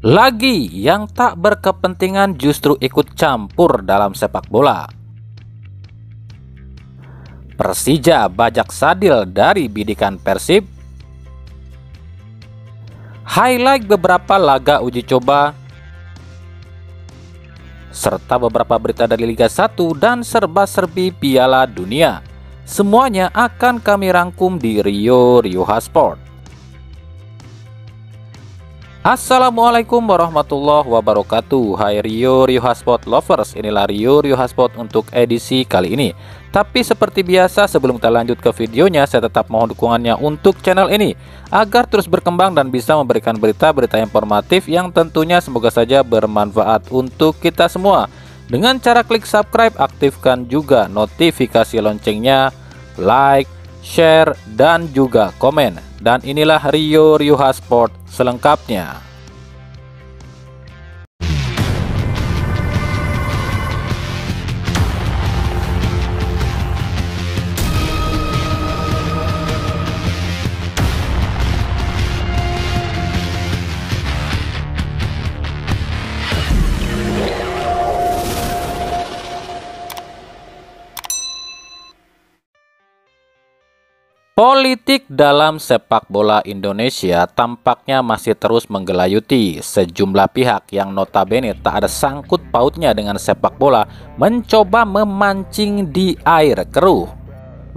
Lagi yang tak berkepentingan justru ikut campur dalam sepak bola. Persija bajak Sadil dari bidikan Persib. Highlight beberapa laga uji coba, serta beberapa berita dari Liga 1 dan serba-serbi Piala Dunia. Semuanya akan kami rangkum di Rio Sport. Assalamualaikum warahmatullahi wabarakatuh. Hai Rio Sport lovers, inilah Rio Sport untuk edisi kali ini. Tapi seperti biasa, sebelum kita lanjut ke videonya, saya tetap mohon dukungannya untuk channel ini agar terus berkembang dan bisa memberikan berita-berita informatif yang tentunya semoga saja bermanfaat untuk kita semua. Dengan cara klik subscribe, aktifkan juga notifikasi loncengnya, like, share, dan juga komen. Dan inilah Rio Sport selengkapnya. Politik dalam sepak bola Indonesia tampaknya masih terus menggelayuti. Sejumlah pihak yang notabene tak ada sangkut pautnya dengan sepak bola mencoba memancing di air keruh.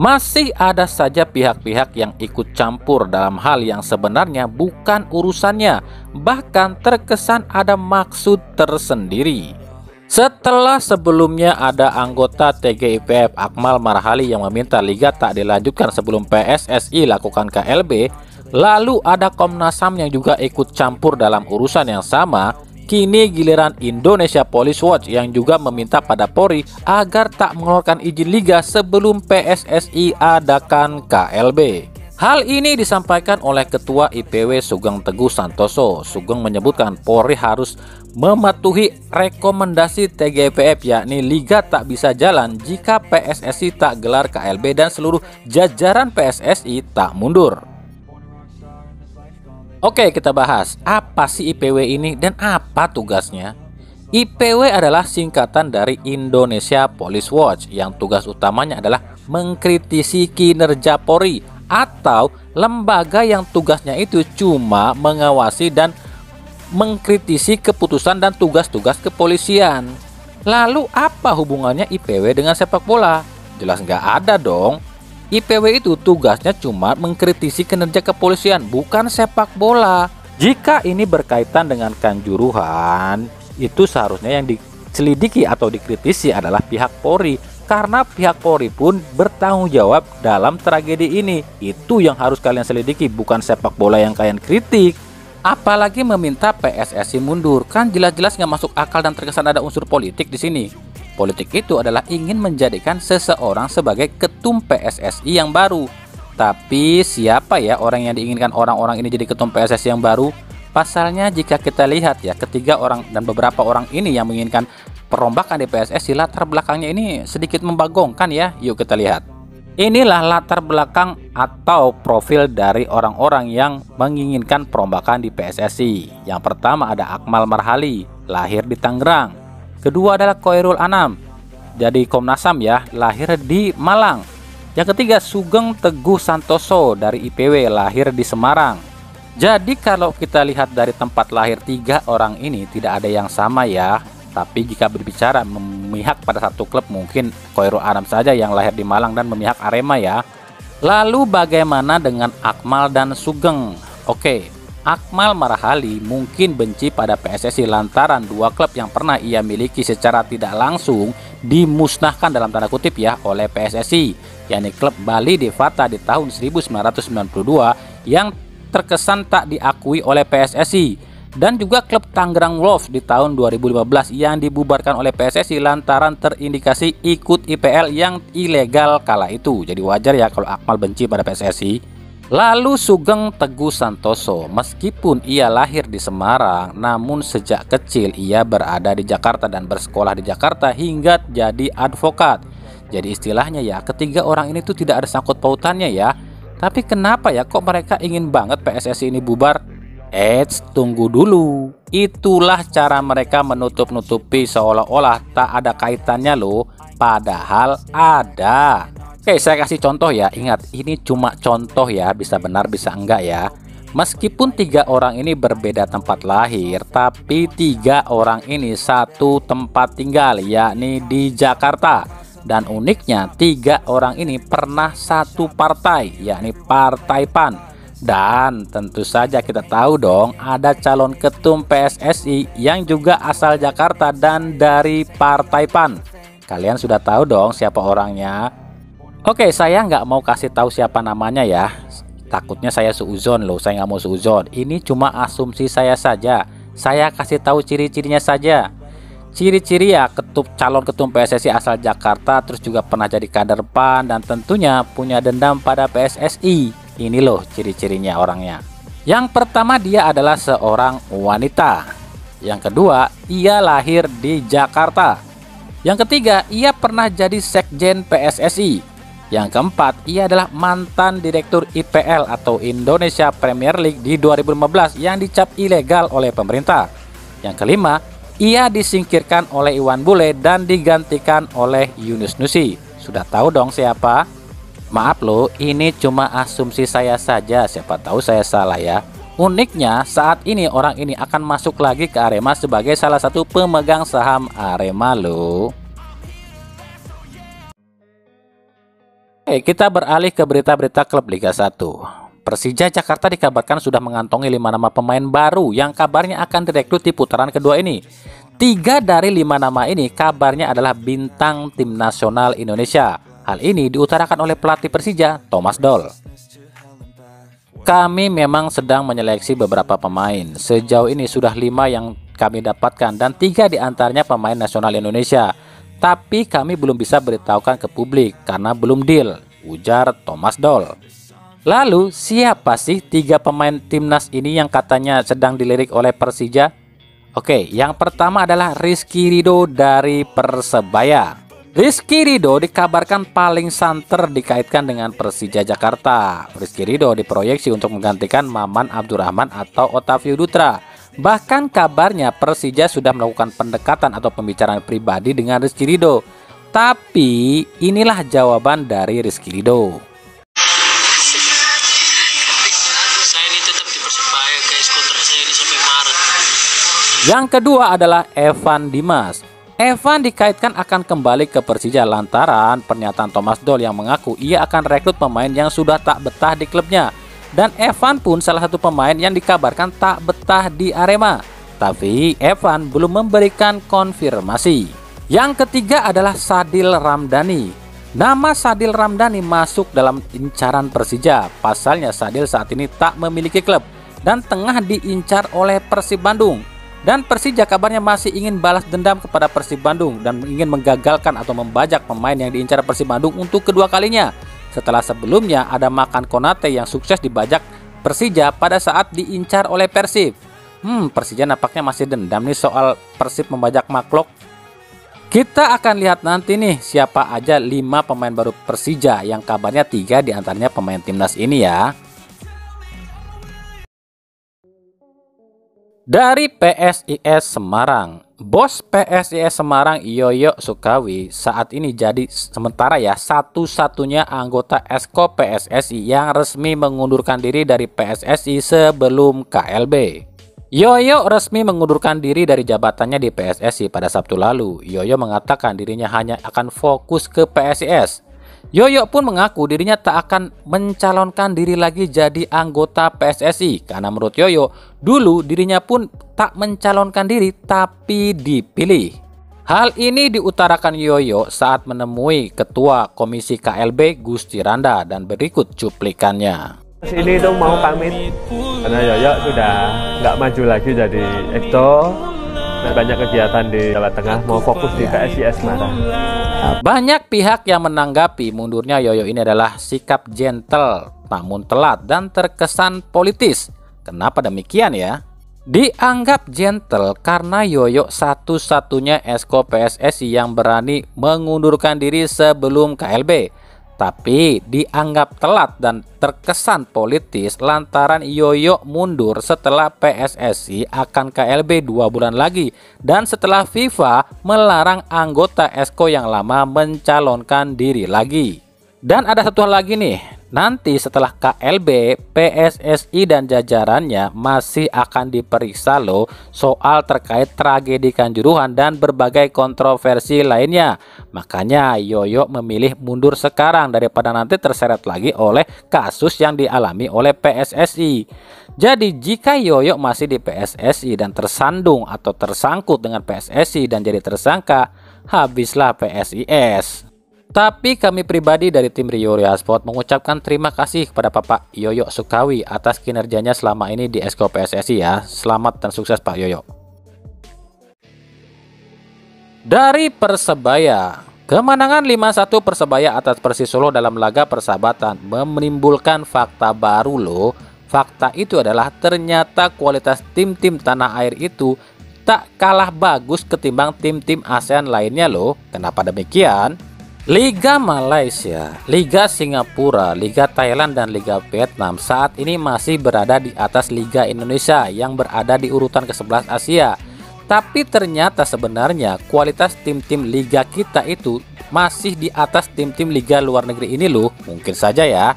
Masih ada saja pihak-pihak yang ikut campur dalam hal yang sebenarnya bukan urusannya, bahkan terkesan ada maksud tersendiri. Setelah sebelumnya ada anggota TGIPF Akmal Marhali yang meminta liga tak dilanjutkan sebelum PSSI lakukan KLB, lalu ada Komnas HAM yang juga ikut campur dalam urusan yang sama. Kini giliran Indonesia Police Watch yang juga meminta pada Polri agar tak mengeluarkan izin liga sebelum PSSI adakan KLB. Hal ini disampaikan oleh Ketua IPW Sugeng Teguh Santoso. Sugeng menyebutkan Polri harus mematuhi rekomendasi TGIPF, yakni liga tak bisa jalan jika PSSI tak gelar KLB dan seluruh jajaran PSSI tak mundur. Oke, kita bahas apa sih IPW ini dan apa tugasnya. IPW adalah singkatan dari Indonesia Police Watch yang tugas utamanya adalah mengkritisi kinerja Polri, atau lembaga yang tugasnya itu cuma mengawasi dan mengkritisi keputusan dan tugas-tugas kepolisian. Lalu apa hubungannya IPW dengan sepak bola? Jelas nggak ada dong. IPW itu tugasnya cuma mengkritisi kinerja kepolisian, bukan sepak bola. Jika ini berkaitan dengan kanjuruhan, itu seharusnya yang diselidiki atau dikritisi adalah pihak Polri, karena pihak Polri pun bertanggung jawab dalam tragedi ini. Itu yang harus kalian selidiki, bukan sepak bola yang kalian kritik. Apalagi meminta PSSI mundur, kan jelas-jelas nggak masuk akal dan terkesan ada unsur politik di sini. Politik itu adalah ingin menjadikan seseorang sebagai ketum PSSI yang baru. Tapi siapa ya orang yang diinginkan orang-orang ini jadi ketum PSSI yang baru? Pasalnya jika kita lihat ya, ketiga orang dan beberapa orang ini yang menginginkan perombakan di PSSI, latar belakangnya ini sedikit membagongkan ya. Yuk kita lihat. Inilah latar belakang atau profil dari orang-orang yang menginginkan perombakan di PSSI. Yang pertama ada Akmal Marhali, lahir di Tangerang. Kedua adalah Khairul Anam, jadi Komnas HAM ya, lahir di Malang. Yang ketiga Sugeng Teguh Santoso dari IPW, lahir di Semarang. Jadi kalau kita lihat dari tempat lahir tiga orang ini tidak ada yang sama ya. Tapi jika berbicara memihak pada satu klub, mungkin Khairul Anam saja yang lahir di Malang dan memihak Arema ya. Lalu bagaimana dengan Akmal dan Sugeng? Oke, Akmal Marhali mungkin benci pada PSSI lantaran dua klub yang pernah ia miliki secara tidak langsung dimusnahkan dalam tanda kutip ya oleh PSSI, yakni klub Bali Devata di tahun 1992 yang terkesan tak diakui oleh PSSI. Dan juga klub Tangerang Wolves di tahun 2015 yang dibubarkan oleh PSSI lantaran terindikasi ikut IPL yang ilegal kala itu. Jadi wajar ya kalau Akmal benci pada PSSI. Lalu Sugeng Teguh Santoso, meskipun ia lahir di Semarang, namun sejak kecil ia berada di Jakarta dan bersekolah di Jakarta hingga jadi advokat. Jadi istilahnya ya, ketiga orang ini tuh tidak ada sangkut pautannya ya. Tapi kenapa ya kok mereka ingin banget PSSI ini bubar? Tunggu dulu. Itulah cara mereka menutup-nutupi seolah-olah tak ada kaitannya loh, padahal ada. Oke, saya kasih contoh ya. Ingat, ini cuma contoh ya, bisa benar bisa enggak ya. Meskipun 3 orang ini berbeda tempat lahir, tapi 3 orang ini satu tempat tinggal, yakni di Jakarta. Dan uniknya 3 orang ini pernah satu partai, yakni Partai PAN. Dan tentu saja kita tahu dong, ada calon ketum PSSI yang juga asal Jakarta dan dari Partai PAN. Kalian sudah tahu dong siapa orangnya? Oke, saya nggak mau kasih tahu siapa namanya ya. Takutnya saya suuzon loh, saya nggak mau suuzon. Ini cuma asumsi saya saja. Saya kasih tahu ciri-cirinya saja. Ciri-ciri ya, calon ketum PSSI asal Jakarta, terus juga pernah jadi kader PAN, dan tentunya punya dendam pada PSSI. Ini loh ciri-cirinya orangnya. Yang pertama, dia adalah seorang wanita. Yang kedua, ia lahir di Jakarta. Yang ketiga, ia pernah jadi sekjen PSSI. Yang keempat, ia adalah mantan direktur IPL atau Indonesia Premier League di 2015 yang dicap ilegal oleh pemerintah. Yang kelima, ia disingkirkan oleh Iwan Bule dan digantikan oleh Yunus Nusi. Sudah tahu dong siapa? Maaf loh, ini cuma asumsi saya saja, siapa tahu saya salah ya. Uniknya, saat ini orang ini akan masuk lagi ke Arema sebagai salah satu pemegang saham Arema loh. Oke, kita beralih ke berita-berita klub Liga 1. Persija Jakarta dikabarkan sudah mengantongi 5 nama pemain baru yang kabarnya akan direkrut di putaran kedua ini. 3 dari 5 nama ini kabarnya adalah bintang tim nasional Indonesia. Hal ini diutarakan oleh pelatih Persija, Thomas Doll. Kami memang sedang menyeleksi beberapa pemain. Sejauh ini sudah 5 yang kami dapatkan dan 3 diantaranya pemain nasional Indonesia. Tapi kami belum bisa beritahukan ke publik karena belum deal, ujar Thomas Doll. Lalu siapa sih 3 pemain timnas ini yang katanya sedang dilirik oleh Persija? Oke, yang pertama adalah Rizky Ridho dari Persebaya. Rizky Ridho dikabarkan paling santer dikaitkan dengan Persija Jakarta. Rizky Ridho diproyeksi untuk menggantikan Maman Abdurrahman atau Otavio Dutra. Bahkan kabarnya Persija sudah melakukan pendekatan atau pembicaraan pribadi dengan Rizky Ridho. Tapi inilah jawaban dari Rizky Ridho. Saya ini tetap di Persebaya guys, kontrak saya ini sampai Maret. Yang kedua adalah Evan Dimas. Evan dikaitkan akan kembali ke Persija lantaran pernyataan Thomas Doll yang mengaku ia akan rekrut pemain yang sudah tak betah di klubnya. Dan Evan pun salah satu pemain yang dikabarkan tak betah di Arema. Tapi Evan belum memberikan konfirmasi. Yang ketiga adalah Sadil Ramdhani. Nama Sadil Ramdhani masuk dalam incaran Persija. Pasalnya Sadil saat ini tak memiliki klub dan tengah diincar oleh Persib Bandung. Dan Persija kabarnya masih ingin balas dendam kepada Persib Bandung dan ingin menggagalkan atau membajak pemain yang diincar Persib Bandung untuk kedua kalinya. Setelah sebelumnya ada Makan Konate yang sukses dibajak Persija pada saat diincar oleh Persib. Persija nampaknya masih dendam nih soal Persib membajak Maklok. Kita akan lihat nanti nih siapa aja 5 pemain baru Persija yang kabarnya 3 diantaranya pemain timnas ini ya. Dari PSIS Semarang, bos PSIS Semarang Yoyo Sukawi saat ini jadi sementara ya satu-satunya anggota Esko PSSI yang resmi mengundurkan diri dari PSSI sebelum KLB. Yoyo resmi mengundurkan diri dari jabatannya di PSSI pada Sabtu lalu. Yoyo mengatakan dirinya hanya akan fokus ke PSIS. Yoyo pun mengaku dirinya tak akan mencalonkan diri lagi jadi anggota PSSI karena menurut Yoyo dulu dirinya pun tak mencalonkan diri tapi dipilih. Hal ini diutarakan Yoyo saat menemui Ketua Komisi KLB Gusti Randa dan berikut cuplikannya. Ini tuh mau pamit karena Yoyo sudah nggak maju lagi jadi Ekto. Banyak kegiatan di Jawa Tengah, mau fokus di PSIS Semarang. Banyak pihak yang menanggapi mundurnya Yoyo ini adalah sikap gentle namun telat dan terkesan politis. Kenapa demikian ya? Dianggap gentle karena Yoyo satu-satunya Esko PSSI yang berani mengundurkan diri sebelum KLB. tapi dianggap telat dan terkesan politis lantaran Yoyo mundur setelah PSSI akan KLB 2 bulan lagi dan setelah FIFA melarang anggota Esko yang lama mencalonkan diri lagi. Dan ada satu hal lagi nih, nanti setelah KLB, PSSI dan jajarannya masih akan diperiksa loh soal terkait tragedi Kanjuruhan dan berbagai kontroversi lainnya. Makanya Yoyo memilih mundur sekarang daripada nanti terseret lagi oleh kasus yang dialami oleh PSSI. Jadi jika Yoyo masih di PSSI dan tersandung atau tersangkut dengan PSSI dan jadi tersangka, habislah PSIS. Tapi kami pribadi dari tim Rio Sport mengucapkan terima kasih kepada Bapak Yoyo Sukawi atas kinerjanya selama ini di Esko PSSI ya. Selamat dan sukses Pak Yoyo. Dari Persebaya, kemenangan 5-1 Persebaya atas Persis Solo dalam laga persahabatan menimbulkan fakta baru loh. Fakta itu adalah ternyata kualitas tim-tim tanah air itu tak kalah bagus ketimbang tim-tim ASEAN lainnya loh. Kenapa demikian? Liga Malaysia, Liga Singapura, Liga Thailand, dan Liga Vietnam saat ini masih berada di atas Liga Indonesia yang berada di urutan ke-11 Asia. Tapi ternyata sebenarnya kualitas tim-tim liga kita itu masih di atas tim-tim liga luar negeri ini loh. Mungkin saja ya.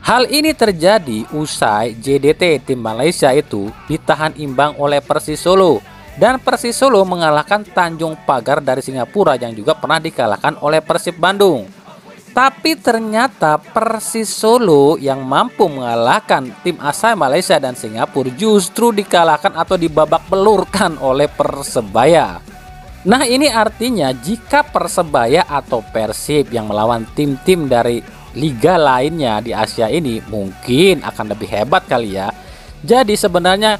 Hal ini terjadi usai JDT tim Malaysia itu ditahan imbang oleh Persis Solo. Dan Persis Solo mengalahkan Tanjung Pagar dari Singapura yang juga pernah dikalahkan oleh Persib Bandung. Tapi ternyata Persis Solo yang mampu mengalahkan tim asal Malaysia dan Singapura justru dikalahkan atau dibabak belurkan oleh Persebaya. Nah ini artinya jika Persebaya atau Persib yang melawan tim-tim dari liga lainnya di Asia ini mungkin akan lebih hebat kali ya. Jadi sebenarnya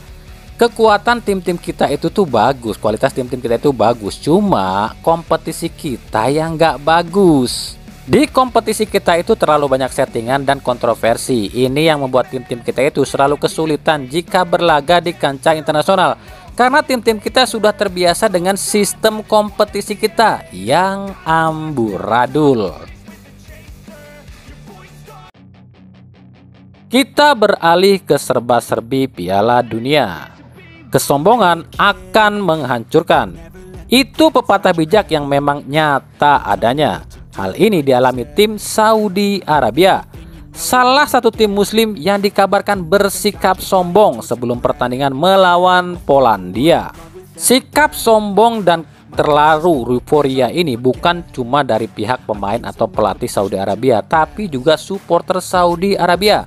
kekuatan tim-tim kita itu tuh bagus, kualitas tim-tim kita itu bagus. Cuma kompetisi kita yang nggak bagus. Di kompetisi kita itu terlalu banyak settingan dan kontroversi. Ini yang membuat tim-tim kita itu selalu kesulitan jika berlaga di kancah internasional. Karena tim-tim kita sudah terbiasa dengan sistem kompetisi kita yang amburadul. Kita beralih ke serba-serbi Piala Dunia. Kesombongan akan menghancurkan. Itu pepatah bijak yang memang nyata adanya. Hal ini dialami tim Saudi Arabia, salah satu tim muslim yang dikabarkan bersikap sombong sebelum pertandingan melawan Polandia. Sikap sombong dan terlalu euforia ini bukan cuma dari pihak pemain atau pelatih Saudi Arabia, tapi juga supporter Saudi Arabia.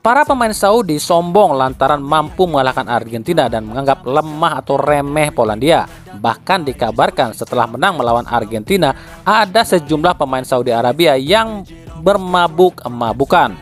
Para pemain Saudi sombong lantaran mampu mengalahkan Argentina dan menganggap lemah atau remeh Polandia. Bahkan dikabarkan setelah menang melawan Argentina, ada sejumlah pemain Saudi Arabia yang bermabuk-mabukan.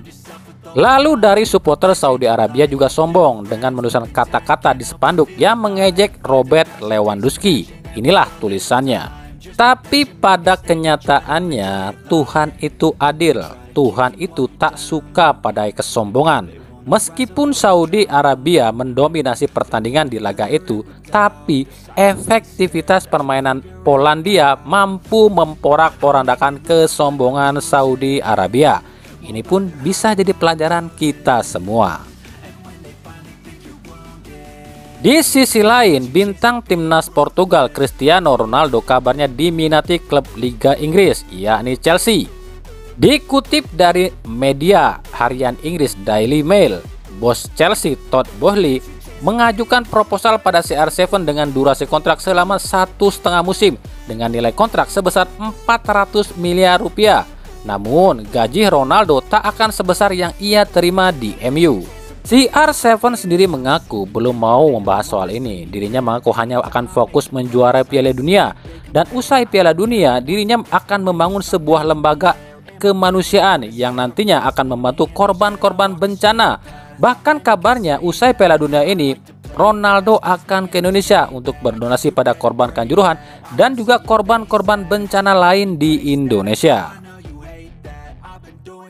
Lalu dari supporter Saudi Arabia juga sombong dengan menuliskan kata-kata di spanduk yang mengejek Robert Lewandowski. Inilah tulisannya. Tapi pada kenyataannya Tuhan itu adil. Tuhan itu tak suka pada kesombongan. Meskipun Saudi Arabia mendominasi pertandingan di laga itu, tapi efektivitas permainan Polandia mampu memporak-porandakan kesombongan Saudi Arabia. Ini pun bisa jadi pelajaran kita semua. Di sisi lain, bintang timnas Portugal Cristiano Ronaldo kabarnya diminati klub Liga Inggris, yakni Chelsea. Dikutip dari media harian Inggris Daily Mail, bos Chelsea Todd Boehly mengajukan proposal pada CR7 dengan durasi kontrak selama 1,5 musim dengan nilai kontrak sebesar 400 miliar rupiah. Namun, gaji Ronaldo tak akan sebesar yang ia terima di MU. CR7 sendiri mengaku belum mau membahas soal ini. Dirinya mengaku hanya akan fokus menjuarai Piala Dunia. Dan usai Piala Dunia, dirinya akan membangun sebuah lembaga kemanusiaan yang nantinya akan membantu korban-korban bencana. Bahkan kabarnya usai Piala Dunia ini, Ronaldo akan ke Indonesia untuk berdonasi pada korban Kanjuruhan dan juga korban-korban bencana lain di Indonesia.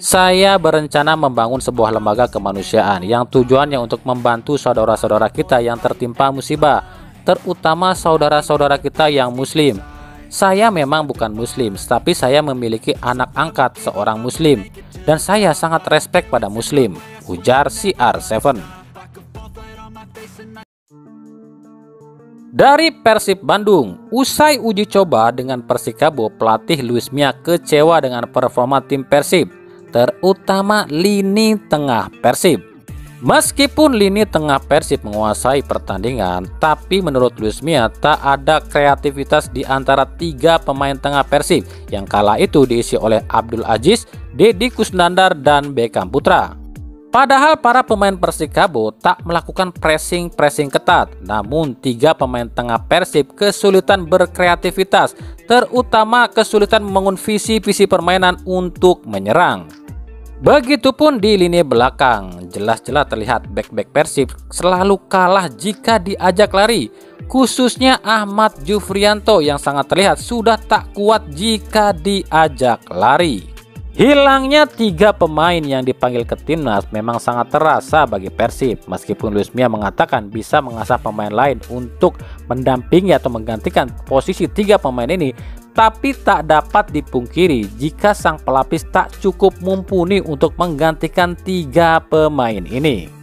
Saya berencana membangun sebuah lembaga kemanusiaan yang tujuannya untuk membantu saudara-saudara kita yang tertimpa musibah, terutama saudara-saudara kita yang muslim. Saya memang bukan muslim, tapi saya memiliki anak angkat seorang muslim dan saya sangat respek pada muslim, ujar CR7. Dari Persib Bandung, usai uji coba dengan Persikabo, pelatih Luis Mia kecewa dengan performa tim Persib, terutama lini tengah Persib. Meskipun lini tengah Persib menguasai pertandingan, tapi menurut Luis Mia tak ada kreativitas di antara 3 pemain tengah Persib yang kala itu diisi oleh Abdul Aziz, Deddy Kusnandar, dan Beckham Putra. Padahal para pemain Persikabo tak melakukan pressing ketat, namun 3 pemain tengah Persib kesulitan berkreativitas, terutama kesulitan membangun visi permainan untuk menyerang. Begitupun di lini belakang, jelas-jelas terlihat bek-bek Persib selalu kalah jika diajak lari, khususnya Ahmad Jufrianto yang sangat terlihat sudah tak kuat jika diajak lari. Hilangnya 3 pemain yang dipanggil ke timnas memang sangat terasa bagi Persib, meskipun Luis Mia mengatakan bisa mengasah pemain lain untuk mendampingi atau menggantikan posisi 3 pemain ini, tapi tak dapat dipungkiri jika sang pelapis tak cukup mumpuni untuk menggantikan 3 pemain ini.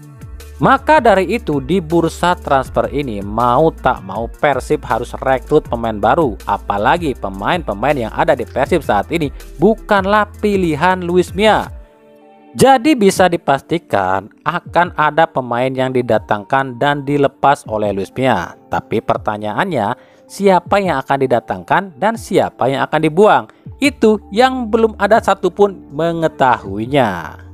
Maka dari itu di bursa transfer ini mau tak mau Persib harus rekrut pemain baru, apalagi pemain-pemain yang ada di Persib saat ini bukanlah pilihan Luis Mia. Jadi bisa dipastikan akan ada pemain yang didatangkan dan dilepas oleh Luis Mia. Tapi pertanyaannya, siapa yang akan didatangkan dan siapa yang akan dibuang? Itu yang belum ada satupun mengetahuinya.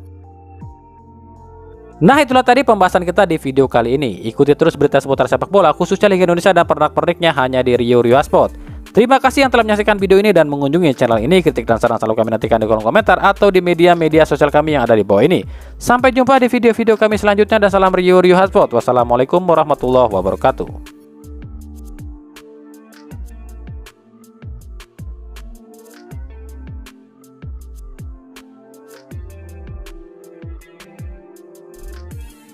Nah, itulah tadi pembahasan kita di video kali ini. Ikuti terus berita seputar sepak bola khususnya Liga Indonesia dan pernak-perniknya hanya di Rio Hotspot. Terima kasih yang telah menyaksikan video ini dan mengunjungi channel ini. Kritik dan saran selalu kami nantikan di kolom komentar atau di media sosial kami yang ada di bawah ini. Sampai jumpa di video-video kami selanjutnya dan salam Rio Hotspot. Wassalamualaikum warahmatullahi wabarakatuh.